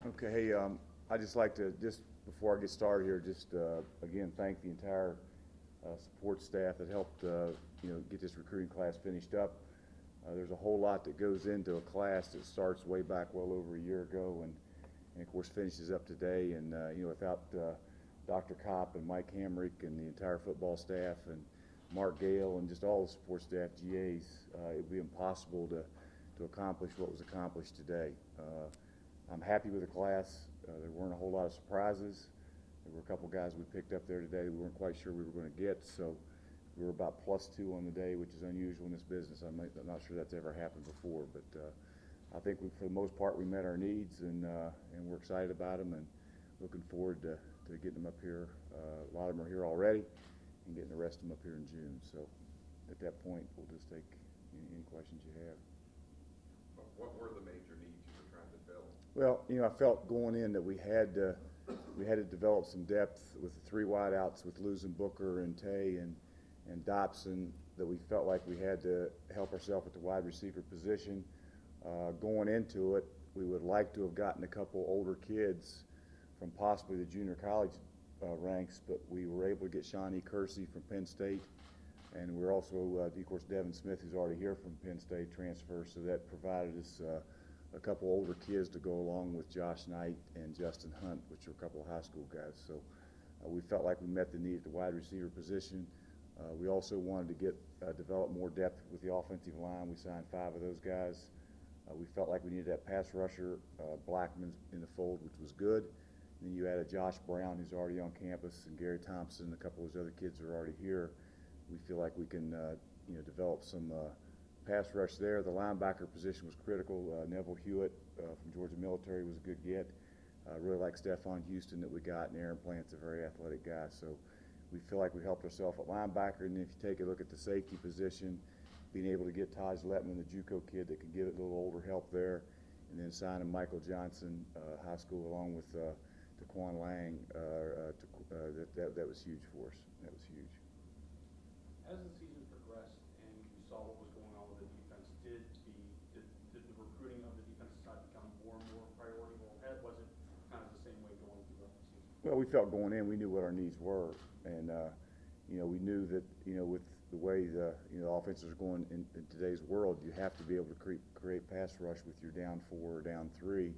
Okay, hey, I'd just like to, just before I get started here, just again thank the entire support staff that helped get this recruiting class finished up. There's a whole lot that goes into a class that starts way back well over a year ago, and of course finishes up today. And without Dr. Kopp and Mike Hamrick and the entire football staff and Mark Gale and just all the support staff, GAs, it would be impossible to accomplish what was accomplished today. I'm happy with the class. There weren't a whole lot of surprises. There were a couple guys we picked up there today we weren't quite sure we were going to get, so we were about +2 on the day, which is unusual in this business. I'm not sure that's ever happened before, but I think for the most part we met our needs, and we're excited about them and looking forward to getting them up here. A lot of them are here already, and getting the rest of them up here in June. So at that point, we'll just take any questions you have. What were the major needs you were trying to fill? Well, I felt going in that we had to develop some depth with the 3 wideouts, with losing Booker and Tay and Dobson, that we felt like we had to help ourselves at the wide receiver position. Going into it, we would like to have gotten a couple older kids from possibly the junior college ranks, but we were able to get Shawnee Kersey from Penn State, and we're also, of course, Devin Smith, who's already here from Penn State, transfer, so that provided us a couple older kids to go along with Josh Knight and Justin Hunt, which are a couple of high school guys. So we felt like we met the need at the wide receiver position. We also wanted to develop more depth with the offensive line. We signed 5 of those guys. We felt like we needed that pass rusher. Blackman's in the fold, which was good. And then you added Josh Brown, who's already on campus, and Gary Thompson, and a couple of those other kids are already here. We feel like we can develop some pass rush there. The linebacker position was critical. Neville Hewitt from Georgia Military was a good get. Really like Stephon Houston that we got, and Aaron Plant's a very athletic guy. So we feel like we helped ourselves at linebacker. And if you take a look at the safety position, being able to get Taj Letman, the JUCO kid that can give it a little older help there, and then signing Michael Johnson, high school, along with Taquan Lang, that was huge for us. That was huge. As the season progressed and you saw what was going on with the defense, did the recruiting of the defensive side become more and more priority, or was it kind of the same way going throughout the season? Well, we felt going in, we knew what our needs were, and we knew that with the way the offenses are going in today's world, you have to be able to create pass rush with your down 4 or down 3,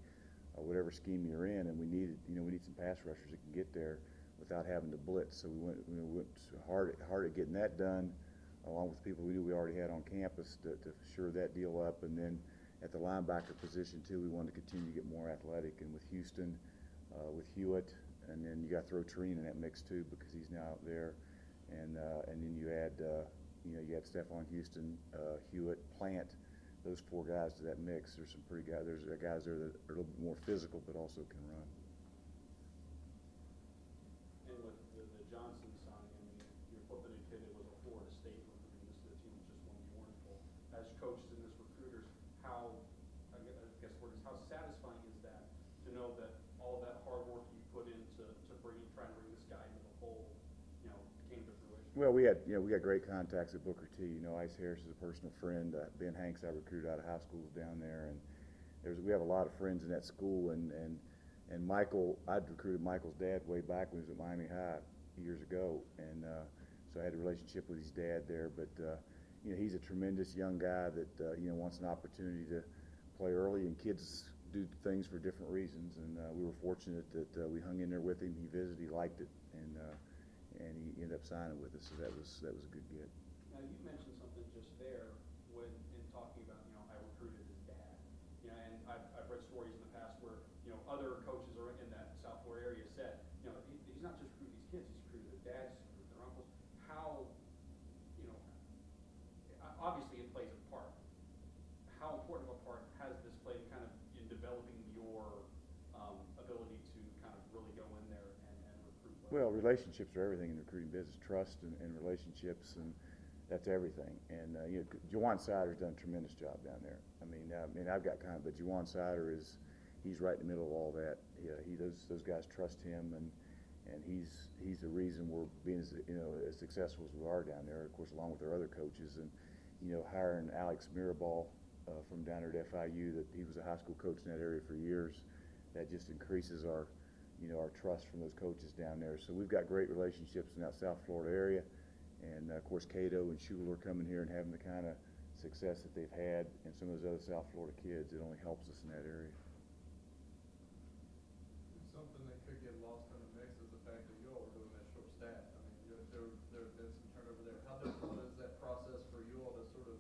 whatever scheme you're in, and we need some pass rushers that can get there without having to blitz. So we went hard at getting that done, along with people we knew we already had on campus to shore that deal up. And then at the linebacker position too, we wanted to continue to get more athletic. And with Houston, with Hewitt, and then you got to throw Treen in that mix too, because he's now out there. And then you add Stephon Houston, Hewitt, Plant, those 4 guys to that mix. There's some pretty guys. There's guys there that are a little bit more physical, but also can run. And with the Johnson signing, I mean, you're flipping a kid. It was a Florida State recruiting. This team just won the Orange Bowl. As coaches and as recruiters, how satisfying is that to know that all that hard work you put into trying to bring this guy into the fold, came to fruition? Well, we got great contacts at Booker T. Ice Harris is a personal friend. Ben Hanks I recruited out of high schools down there, and we have a lot of friends in that school. And Michael, I'd recruited Michael's dad way back when he was at Miami High years ago, and so I had a relationship with his dad there. But he's a tremendous young guy that wants an opportunity to play early, and kids do things for different reasons. And we were fortunate that we hung in there with him. He visited, he liked it, and he ended up signing with us. So that was a good get. Now you mentioned something just there when in talking about I recruited his dad, and I've read stories in the past where other coaches are in that South Florida area said he's not just recruiting these kids, he's recruited their dads, he's recruited their uncles. How obviously it plays a part. How important of a part has this played kind of in developing your ability to kind of really go in there and recruit? Well, relationships are everything in the recruiting business. Trust and relationships, and that's everything. And Juwan Sider's done a tremendous job down there. I mean, I've got but Juwan Sider he's right in the middle of all that. Those guys trust him, and he's the reason we're being as successful as we are down there. Of course, along with our other coaches, and hiring Alex Mirabal from down there at FIU, that he was a high school coach in that area for years. that just increases our, our trust from those coaches down there. So we've got great relationships in that South Florida area. And of course, Cato and Schuler coming here and having the kind of success that they've had, and some of those other South Florida kids, it only helps us in that area. Something that could get lost in the mix is the fact that you all are doing that short staff. I mean, there have been some turnover there. How difficult is that process for you all to sort of,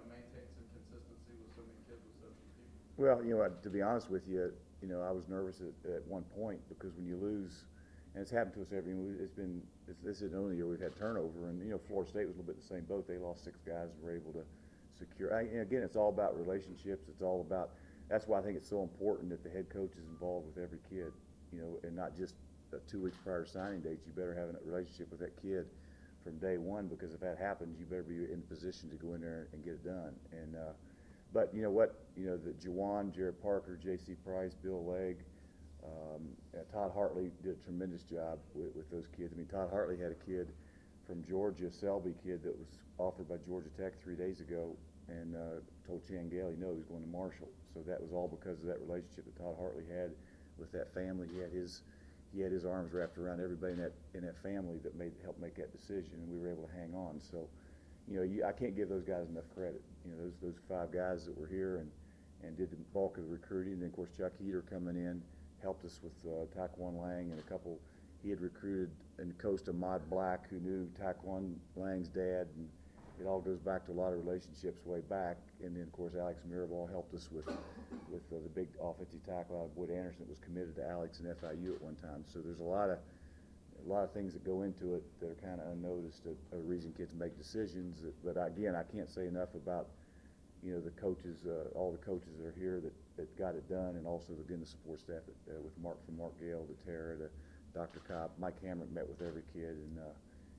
maintain some consistency with so many kids with so few people? Well, to be honest with you, I was nervous at one point because when you lose, and it's happened to us every year. This isn't the only year we've had turnover, and Florida State was a little bit the same boat. They lost 6 guys and were able to secure. And again, it's all about relationships. It's all about. That's why I think it's so important that the head coach is involved with every kid, and not just 2 weeks prior to signing dates. You better have a relationship with that kid from day one, because if that happens, you better be in position to go in there and get it done. And but you know what? The Juwan, Jared Parker, J.C. Price, Bill Legg. Todd Hartley did a tremendous job with those kids. I mean, Todd Hartley had a kid from Georgia, Selby kid, that was offered by Georgia Tech 3 days ago, and told Chan Gailey no, he was going to Marshall. So that was all because of that relationship that Todd Hartley had with that family. He had his arms wrapped around everybody in that family that helped make that decision, and we were able to hang on. So, I can't give those guys enough credit. Those 5 guys that were here and did the bulk of the recruiting. And then, of course, Chuck Heater coming in helped us with Taekwon Lang and a couple. He had recruited and coached Ahmad Black, who knew Taekwon Lang's dad, and it all goes back to a lot of relationships way back. And then, of course, Alex Mirabal helped us with the big offensive tackle out of Wood Anderson that was committed to Alex and FIU at one time. So there's a lot of things that go into it that are kind of unnoticed, that are the reason kids make decisions. But again, I can't say enough about the coaches, all the coaches that are here that got it done, and also again the support staff with Mark Gale to Tara to Dr. Cobb. Mike Hamrick met with every kid, and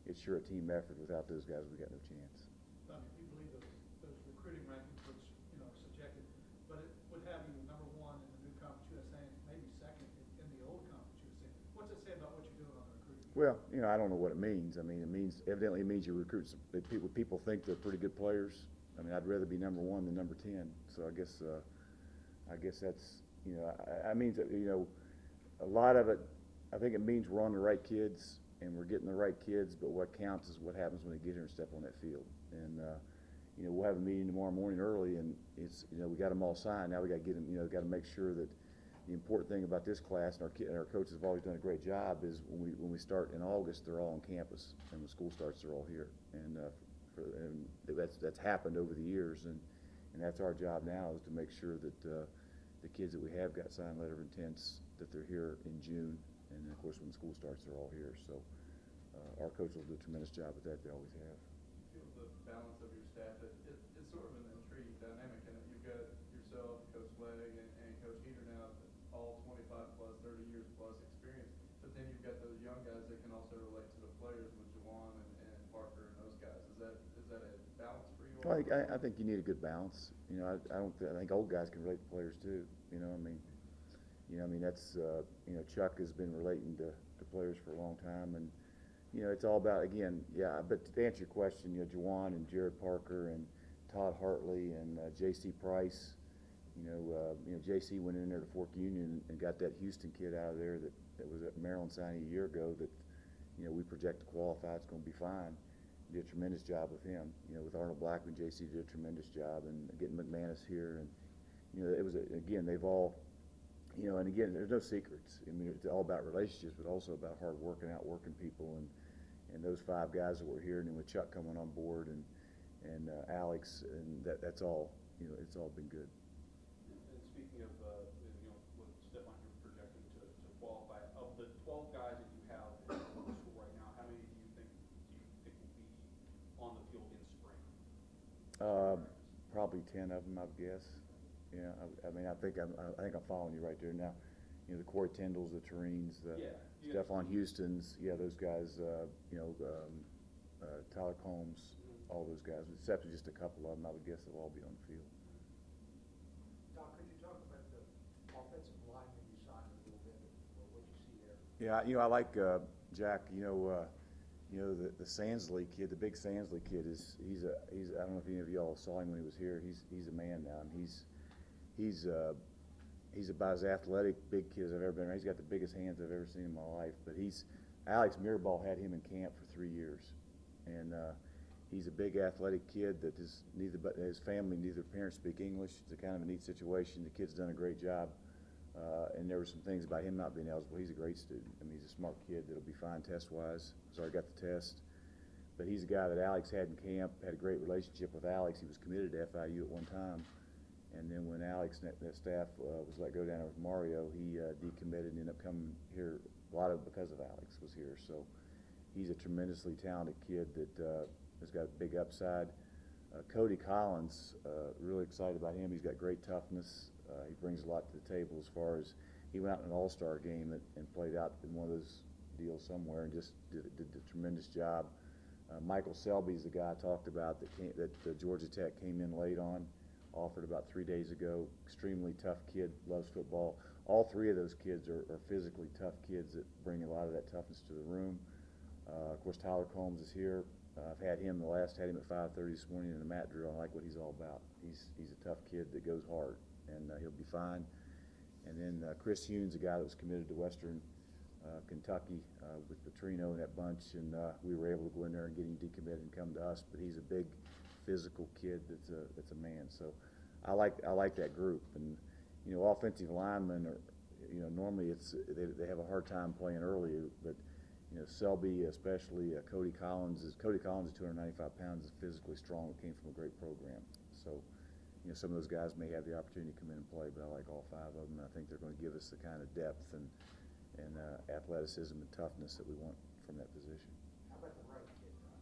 it's sure a team effort. Without those guys, we got no chance. I mean, you believe those recruiting rankings, which subjective, but it would have you number 1 in the new conference USA, and maybe second in the old conference USA. What's it say about what you're doing on the recruiting? Well, I don't know what it means. I mean, evidently it means you recruit some people think they're pretty good players. I mean, I'd rather be number 1 than number 10. So I guess that's I mean that a lot of it. I think it means we're on the right kids and we're getting the right kids. But what counts is what happens when they get here and step on that field. And we'll have a meeting tomorrow morning early, and it's we got them all signed. Now we got to get them. Got to make sure that the important thing about this class, and our coaches have always done a great job, is when we start in August, they're all on campus, and when school starts, they're all here. And that's happened over the years, and that's our job now, is to make sure that the kids that we have got signed letter of intents, that they're here in June, and of course when school starts, they're all here. So our coaches will do a tremendous job with that. They always have. You feel the balance of your staff. It's sort of an intriguing dynamic, and you've got yourself, Coach Legg, and Coach Heater now, all 25 plus, 30 years plus experience. But then you've got those young guys that can also relate to the players with Juwan and Parker and those guys. Is that a balance for you all? I think you need a good balance. I think old guys can relate to players too. That's Chuck has been relating to players for a long time, and it's all about, again, yeah. But to answer your question, Juwan and Jared Parker and Todd Hartley and J.C. Price. J.C. went in there to Fork Union and got that Houston kid out of there that was at Maryland signing a year ago. That we project to qualify. It's going to be fine. Did a tremendous job with him. With Arnold Blackman, J.C. did a tremendous job, and getting McManus here, and it was again, they've all, and again, there's no secrets. I mean, it's all about relationships, but also about hard work and outworking people, and those 5 guys that were here, and then with Chuck coming on board, and Alex, and that's all. It's all been good. And speaking of, with Stefan, you're projecting to qualify. Of the 12 guys that you have in the school right now, how many do you think will be on the field in spring? Probably 10 of them, I would guess. Yeah, I mean, I think I'm following you right there now. The Corey Tyndalls, the Tureens, the Stephon Houstons, those guys. Tyler Combs, all those guys, except for just a couple of them, I would guess they'll all be on the field. Doc, could you talk about the offensive line that you signed a little bit, or what you see there? Yeah, I like Jack. The Sansley kid, the big Sansley kid he's I don't know if any of y'all saw him when he was here. He's a man now, and he's he's about as athletic, big kid as I've ever been around. He's got the biggest hands I've ever seen in my life. But Alex Mirabal had him in camp for 3 years, and he's a big athletic kid that is his family, neither parents speak English. It's a kind of a neat situation. The kid's done a great job, and there were some things about him not being eligible. He's a great student. I mean, he's a smart kid that'll be fine test-wise. He's already got the test. But he's a guy that Alex had in camp, had a great relationship with Alex. He was committed to FIU at one time. And then when Alex and that staff was let go down there with Mario, he decommitted and ended up coming here. A lot of it because of Alex was here. So he's a tremendously talented kid that has got a big upside. Cody Collins, really excited about him. He's got great toughness. He brings a lot to the table as far as he went out in an all-star game and played out in one of those deals somewhere and just did a tremendous job. Michael Selby's the guy I talked about that Georgia Tech came in late on, offered about 3 days ago. Extremely tough kid, loves football. All three of those kids are physically tough kids that bring a lot of that toughness to the room. Of course, Tyler Combs is here. I've had him at 5:30 this morning in the mat drill. I like what he's all about. He's a tough kid that goes hard, and he'll be fine. And then Chris Hunes, a guy that was committed to Western Kentucky with Petrino and that bunch, and we were able to go in there and get him decommitted and come to us. But he's a big physical kid that's a man. So I like that group. And offensive linemen are, normally they have a hard time playing early, but Selby, especially Cody Collins is 295 pounds, is physically strong. Came from a great program. So some of those guys may have the opportunity to come in and play, but I like all 5 of them. I think they're going to give us the kind of depth and athleticism and toughness that we want from that position. How about the right kid, Brian?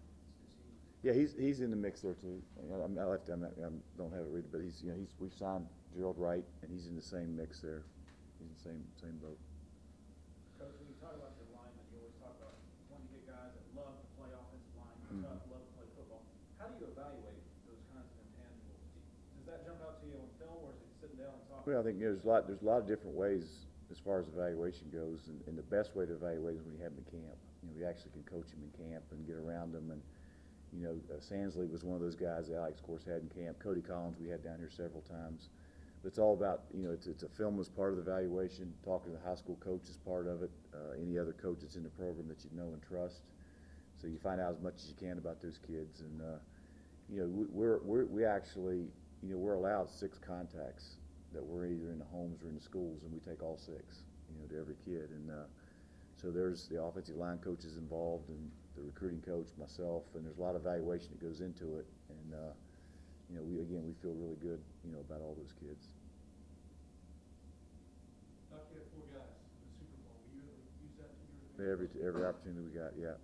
Yeah, he's in the mix there too. I don't have it written, but we've signed Gerald Wright, and he's in the same mix there. He's in the same boat. Coach, when you talk about your linemen, you always talk about wanting to get guys that love to play offensive line, tough, love to play football. How do you evaluate those kinds of intangibles? Does that jump out to you on film, or is it sitting down and talking? Well, I think there's a lot of different ways as far as evaluation goes, and the best way to evaluate is when you have them in camp. We actually can coach them in camp and get around them. And Sansley was one of those guys that Alex, of course, had in camp. Cody Collins we had down here several times. But it's all about, it's a film as part of the evaluation. Talking to the high school coach is part of it. Any other coach that's in the program that you know and trust. So you find out as much as you can about those kids. And we actually, we're allowed 6 contacts that we're either in the homes or in the schools, and we take all 6, to every kid. And so there's the offensive line coaches involved, and the recruiting coach, myself, and there's a lot of evaluation that goes into it. And we feel really good, about all those kids. Doc, you had 4 guys in the Super Bowl. Will you use that to your advantage? Every opportunity we got, yeah.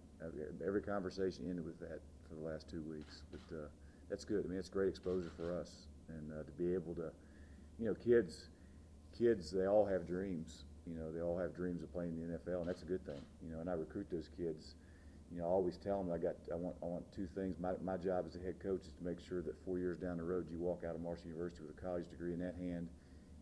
Every conversation ended with that for the last 2 weeks. But that's good. I mean, it's great exposure for us, and to be able to, kids, they all have dreams. They all have dreams of playing in the NFL, and that's a good thing. And I recruit those kids. I always tell them I want 2 things. My job as a head coach is to make sure that 4 years down the road you walk out of Marshall University with a college degree in that hand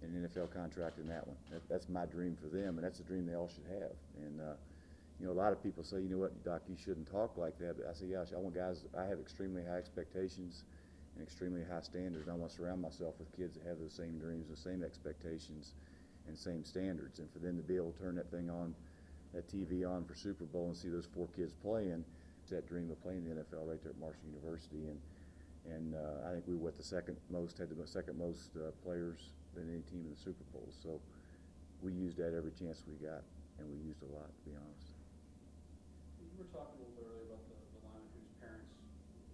and an NFL contract in that one. That's my dream for them, and that's a dream they all should have. And a lot of people say, Doc, you shouldn't talk like that. But I say, I want guys. I have extremely high expectations and extremely high standards. And I want to surround myself with kids that have those same dreams, the same expectations, and same standards. And for them to be able to turn that thing on, that TV on for Super Bowl, and see those 4 kids playing, it's that dream of playing the NFL right there at Marshall University. And I think we had the second most players than any team in the Super Bowl. So we used that every chance we got, and we used a lot, to be honest. You were talking a little bit earlier about the lineman whose parents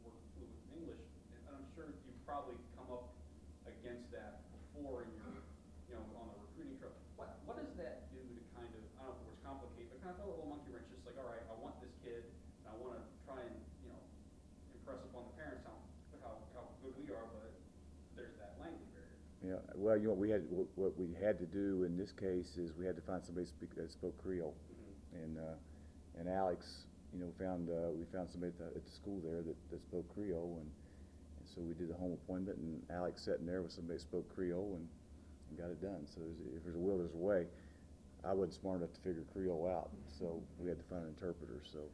were fluent in English, and I'm sure you've probably come up against that before in your, on the recruiting trail. What does that do to kind of, I don't know if the word's complicate, but kind of throw a little monkey wrench, just like, all right, I want this kid, and I want to try and, impress upon the parents how good we are, but there's that language barrier. Yeah, well, what we had to do in this case is we had to find somebody that spoke Creole, and Alex, we found somebody at the school there that spoke Creole, and so we did the home appointment, and Alex sat in there with somebody that spoke Creole and got it done. So if there's a will, there's a way. I wasn't smart enough to figure Creole out, so we had to find an interpreter. So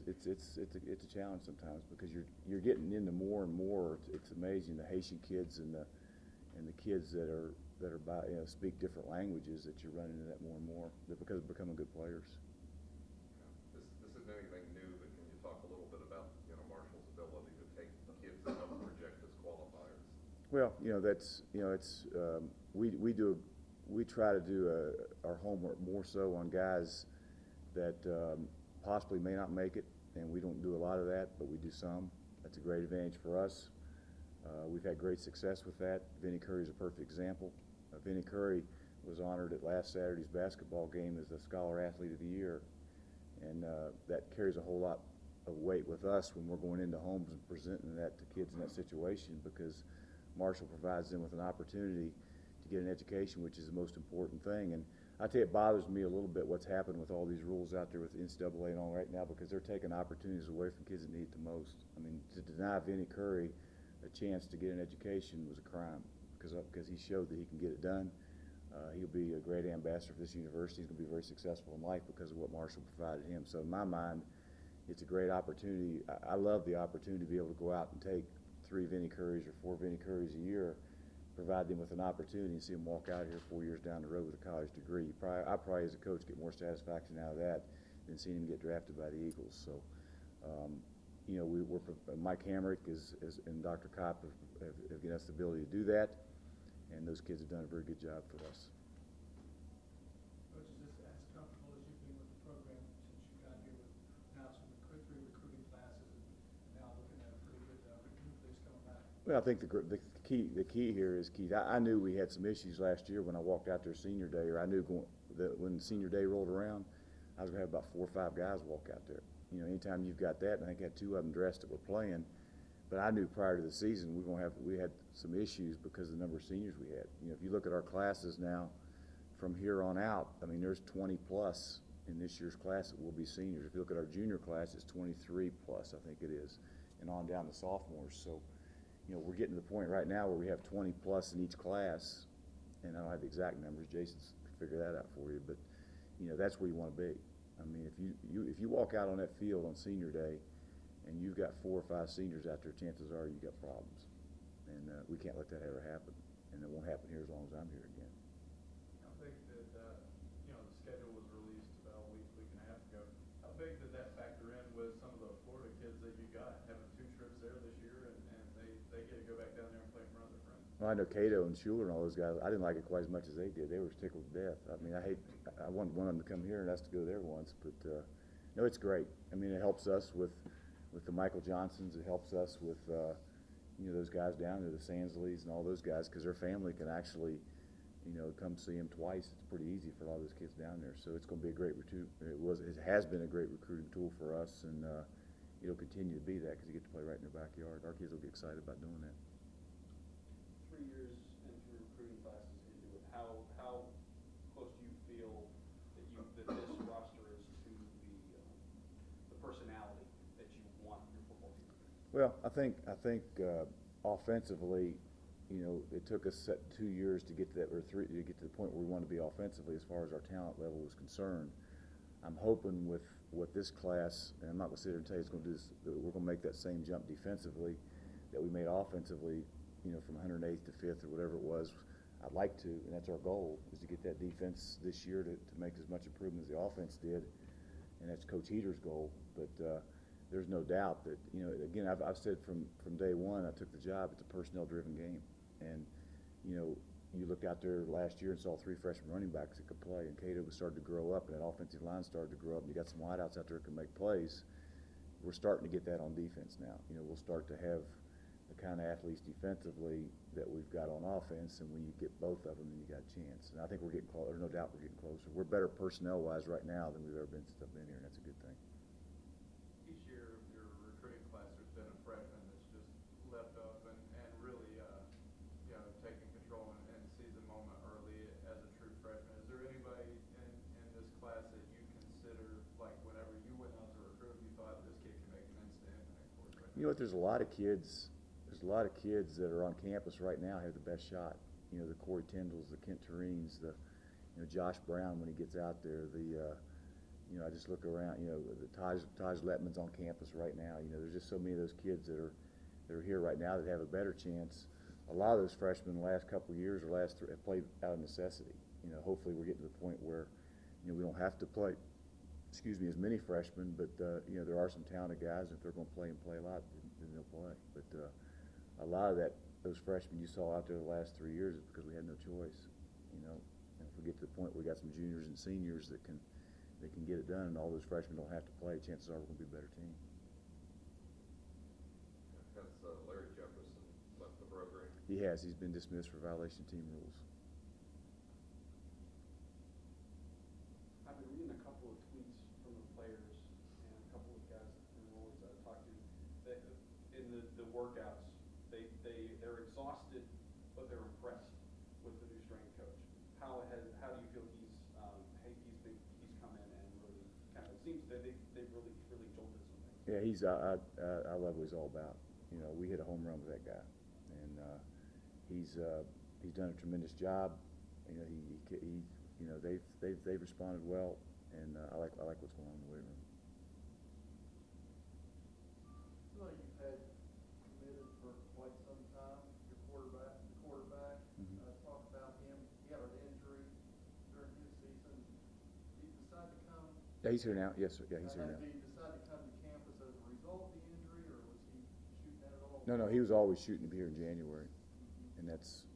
it's a challenge sometimes because you're getting into more and more. It's amazing, the Haitian kids and and the kids that are by, speak different languages, that you're running into that more and more, because they're becoming good players. This isn't anything new, but can you talk a little bit about, Marshall's ability to take kids that don't project as qualifiers? Well, we try to do our homework more so on guys that possibly may not make it, and we don't do a lot of that, but we do some. That's a great advantage for us. We've had great success with that. Vinnie Curry is a perfect example. Vinnie Curry was honored at last Saturday's basketball game as the Scholar Athlete of the Year, and that carries a whole lot of weight with us when we're going into homes and presenting that to kids in that situation, because Marshall provides them with an opportunity to get an education, which is the most important thing. And I tell you, it bothers me a little bit what's happened with all these rules out there with the NCAA and all right now, because they're taking opportunities away from kids that need it the most. I mean, to deny Vinnie Curry a chance to get an education was a crime, because he showed that he can get it done. He'll be a great ambassador for this university. He's going to be very successful in life because of what Marshall provided him. So in my mind, it's a great opportunity. I love the opportunity to be able to go out and take 3 Vinnie Currys or 4 Vinnie Currys a year, provide them with an opportunity, and see them walk out here 4 years down the road with a college degree. I probably, as a coach, get more satisfaction out of that than seeing him get drafted by the Eagles. So, Mike Hamrick and Dr. Kopp have given us the ability to do that, and those kids have done a very good job for us. Coach, is this as comfortable as you've been with the program since you got here with now some 3 recruiting classes and now looking at a pretty good nucleus coming back? Well, I think the key here is, Keith, I knew we had some issues last year when I walked out there senior day, or I knew that when senior day rolled around, I was going to have about 4 or 5 guys walk out there. Anytime you've got that, and I think I had 2 of them dressed that were playing, but I knew prior to the season we had some issues because of the number of seniors we had. If you look at our classes now, from here on out, I mean, there's 20 plus in this year's class that will be seniors. If you look at our junior class, it's 23 plus, I think it is, and on down to sophomores. So, we're getting to the point right now where we have 20 plus in each class, and I don't have the exact numbers. Jason's figure that out for you, but that's where you want to be. I mean, if you walk out on that field on senior day, and you've got 4 or 5 seniors out there, chances are you got problems, and we can't let that ever happen, and it won't happen here as long as I'm here again. How big did, the schedule was released about a week and a half ago. How big did that factor in with some of the Florida kids that you got having 2 trips there this year, and they get to go back down there and play in front of their friends? Well, I know Cato and Schuler and all those guys. I didn't like it quite as much as they did. They were tickled to death. I mean, I wanted one of them to come here and us to go there once, but no, it's great. I mean, it helps us with the Michael Johnsons. It helps us with those guys down there, the Sansleys and all those guys, because their family can actually come see them twice. It's pretty easy for a lot of those kids down there. So it's going to be a great it has been a great recruiting tool for us, and it'll continue to be that because you get to play right in their backyard. Our kids will get excited about doing that. 3 years into recruiting classes into it, how close do you feel that this roster is to the personality that you want your football team to be? Well, I think offensively, it took us 2 years to get to that, or 3 to get to the point where we want to be offensively as far as our talent level was concerned. I'm hoping with this class, and I'm not going to sit here and tell you it's going to do this, that we're going to make that same jump defensively that we made offensively, from 108th to 5th or whatever it was. I'd like to, and that's our goal, is to get that defense this year to make as much improvement as the offense did, and that's Coach Heater's goal. But there's no doubt that, again, I've said from day one I took the job, it's a personnel-driven game. And, you looked out there last year and saw 3 freshman running backs that could play, and Cato was starting to grow up, and that offensive line started to grow up, and you got some wideouts out there that can make plays. We're starting to get that on defense now. We'll start to have the kind of athletes defensively that we've got on offense, and when you get both of them, then you got a chance. And I think we're getting closer. There's no doubt we're getting closer. We're better personnel-wise right now than we've ever been since I've been here, and that's a good thing. Each year, your recruiting class, there's been a freshman that's just leapt up and really, taking control and sees the moment early as a true freshman. Is there anybody in this class that you consider, like, whenever you went out to recruit, you thought this kid can make an instant impact for us right now? You know what? There's a lot of kids. There's a lot of kids that are on campus right now have the best shot. The Corey Tyndalls, the Kent Tureens, the Josh Brown when he gets out there. I just look around. The Taj Letman's on campus right now. There's just so many of those kids that are here right now that have a better chance a lot of those freshmen the last couple of years or last three have played out of necessity. You know, hopefully we're getting to the point where, you know, we don't have to play, as many freshmen, but, you know, there are some talented guys. If they're going to play and play a lot, then they'll play. But a lot of those freshmen you saw out there the last 3 years is because we had no choice, you know. And if we get to the point where we got some juniors and seniors that can get it done, and all those freshmen don't have to play, chances are we're going to be a better team. Has Larry Jefferson left the program? He has. He's been dismissed for violation of team rules. I've been reading a couple of tweets from the players and a couple of guys in the roles I've talked to. That in the workouts, they're exhausted, but they're impressed with the new strength coach. How do you feel he's come in and really kind of, it seems that they really jolted some things. Yeah, I love what he's all about. You know, we hit a home run with that guy, and he's done a tremendous job. You know, he you know, they've responded well, and I like what's going on in the weight room. So you've had committed for quite some time, your quarterback. Talk about him. He had an injury during his season. Did he decide to come? Yeah, he's here now. Yes, sir. Yeah, he's here now. Did he decide to come to campus as a result of the injury, or was he shooting at it all? No, he was always shooting to be here in January, and that's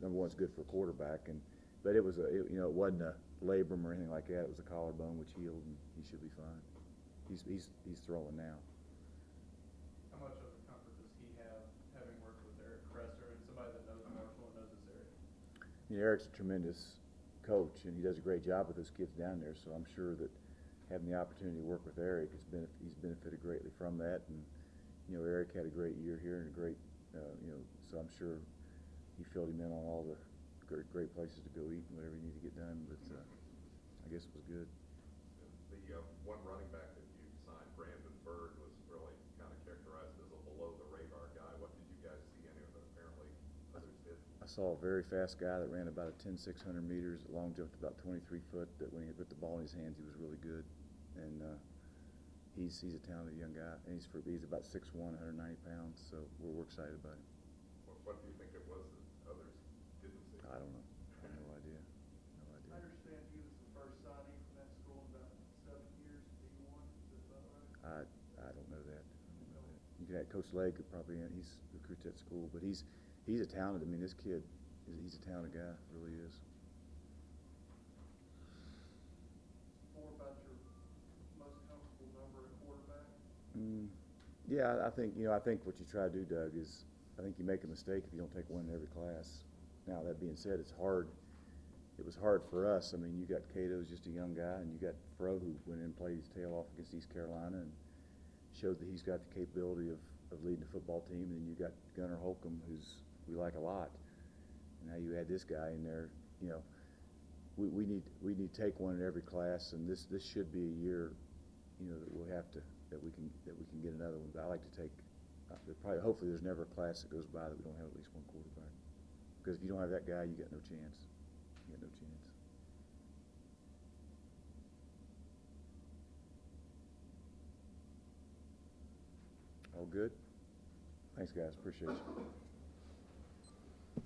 number one. It's good for a quarterback, but it wasn't a labrum or anything like that. It was a collarbone which healed, and he should be fine. He's throwing now. How much of a comfort does he have having worked with Eric Kresser and somebody that knows Marshall and knows this area? You know, Eric's a tremendous coach, and he does a great job with those kids down there. So I'm sure that having the opportunity to work with Eric, he's benefited greatly from that. And you know, Eric had a great year here and a great, so I'm sure he filled him in on all the great places to go eat and whatever you need to get done. But I guess it was good. The one running back that you signed, Brandon Bird, was really kind of characterized as a below-the-radar guy. What did you guys see in him that apparently others did? I saw a very fast guy that ran about a 10-600 meters, long jumped about 23 foot. That when he put the ball in his hands, he was really good. And he's a talented young guy, and he's about 6'1", 190 pounds. So we're excited about him. What do you think it was that others didn't see? I don't know. I have no idea. I understand he was the first signee from that school in about 7 years, D1, is that right? I don't know that. You can add Coach Legg could probably, he's recruited that school, but he's a talented. I mean, this kid, he's a talented guy, really is. More about your most comfortable number at quarterback? Yeah, I think what you try to do, Doug, is I think you make a mistake if you don't take one in every class. Now, that being said, it's hard. It was hard for us. I mean, you got Cato's just a young guy, and you got Fro, who went in and played his tail off against East Carolina and showed that he's got the capability of leading a football team. And then you got Gunnar Holcomb, who's we like a lot. And now you add this guy in there. You know, we need to take one in every class, and this should be a year, you know, that we can get another one. But I like to take. Hopefully, there's never a class that goes by that we don't have at least one quarterback. Because if you don't have that guy, you got no chance. You got no chance. All good? Thanks, guys. Appreciate you.